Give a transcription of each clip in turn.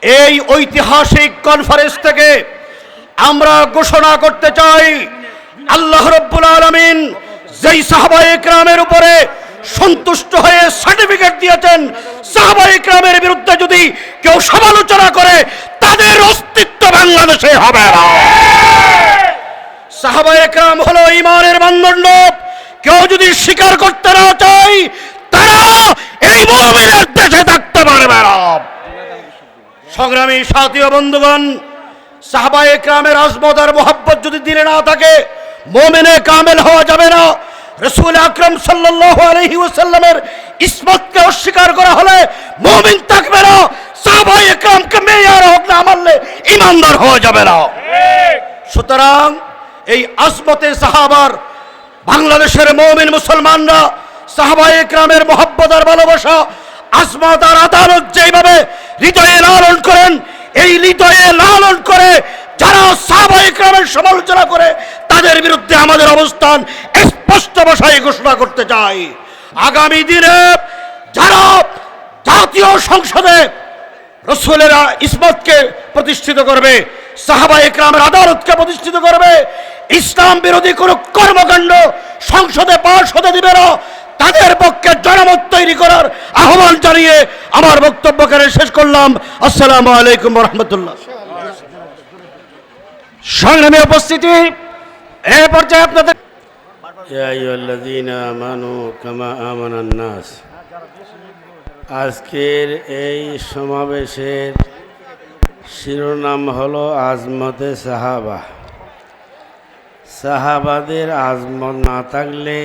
এই ঐতিহাসিক কনফারেন্স থেকে আমরা ঘোষণা করতে চাই, আল্লাহ রাব্বুল আলামিন যেই সাহাবায়ে কেরামের উপরে সন্তুষ্ট হয়ে সার্টিফিকেট দিয়েছেন, সাহাবায়ে কেরামের বিরুদ্ধে যদি কেউ সমালোচনা করে তাদের অস্তিত্ব বাংলাদেশে হবে না। সাহাবায়ে কেরাম হলো ঈমানের মানদণ্ড। কেউ যদি স্বীকার করতে না চায় তারা এই মুমিনের দেশে থাকতে পারবে না। সংগ্রামী সাথী ও বন্ধুগণ, সাহাবায়ে কেরামের আজমত আর মুহাব্বত যদি দিলে না থাকে, মুমিনে কামেল হওয়া যাবে না। রাসূল আকরাম সাল্লাল্লাহু আলাইহি ওয়াসাল্লামের ইসমতকে অস্বীকার করা হলে মুমিন থাকবে না। সাহাবায়ে কেরামকে মেয়ার হক না মানলে ঈমানদার হওয়া যাবে না। সুতরাং এই আজমতে সাহাবার বাংলাদেশের মুমিন মুসলমানরা সাহাবায়ে কেরামের মুহাব্বত আর ভালোবাসা, আজমত আর আদালত যেভাবে হৃদয়ে লালন করেন, এই হৃদয়ে লালন করে যারা সাহাবায়ে কেরামের সমালোচনা করে তাদের বিরুদ্ধে আমাদের অবস্থান স্পষ্ট ভাষায় ঘোষণা করতে চাই। আগামী দিনে যারা জাতীয় সংসদে রাসূলের ইসমতকে প্রতিষ্ঠিত করবে, সাহাবায়ে কেরামের আদালতকে প্রতিষ্ঠিত করবে, ইসলাম বিরোধী কোনো কর্মকাণ্ড সংসদে পাশ হতে দিবে না, তাদের পক্ষে জনমত তৈরি করার আহ্বান জানিয়ে আমার বক্তব্যকে শেষ করলাম। আসসালামু আলাইকুম ওয়া রাহমাতুল্লাহ। সংগ্রামী উপস্থিতি, এই পর্যায়ে আপনাদের ইয়া আইয়ুহাল্লাযীনা আমানু কামা আমানান নাস। আজকের এই সমাবেশের শিরোনাম হলো আজমতে সাহাবা। সাহাবাদের আজমত না থাকলে,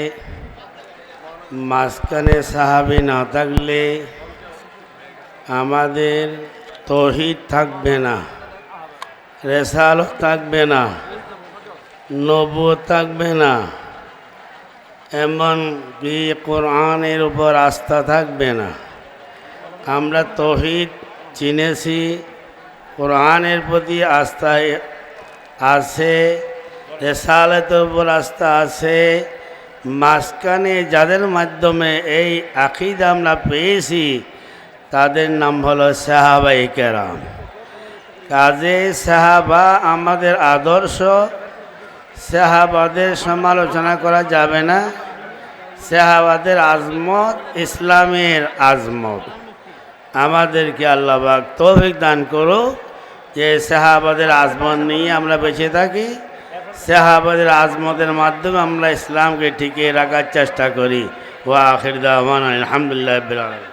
মাঝখানে সাহাবী না থাকলে আমাদের তৌহিদ থাকবে না, রিসালাত থাকবে না, নবুয়ত থাকবে না, এমনকি কোরআনের উপর আস্থা থাকবে না। আমরা তৌহিদ চিনেছি, কোরআনের প্রতি আস্থা আছে, রিসালাতের উপর আস্থা আছে। মাঝখানে যাদের মাধ্যমে এই আকীদা আমরা পেয়েছি তাদের নাম হলো সাহাবায়ে কেরাম। কাজে সাহাবা আমাদের আদর্শ, সাহাবাদের সমালোচনা করা যাবে না। সাহাবাদের আজমত ইসলামের আজমত। আমাদেরকে আল্লাহ পাক তৌফিক দান করো যে সাহাবাদের আজমত নিয়ে আমরা বেঁচে থাকি, সাহাবাদের আজমতের মাধ্যমে আমরা ইসলামকে টিকিয়ে রাখার চেষ্টা করি। ওয়া আখির দাওয়ানা আলহামদুলিল্লাহি রাব্বিল আলামিন।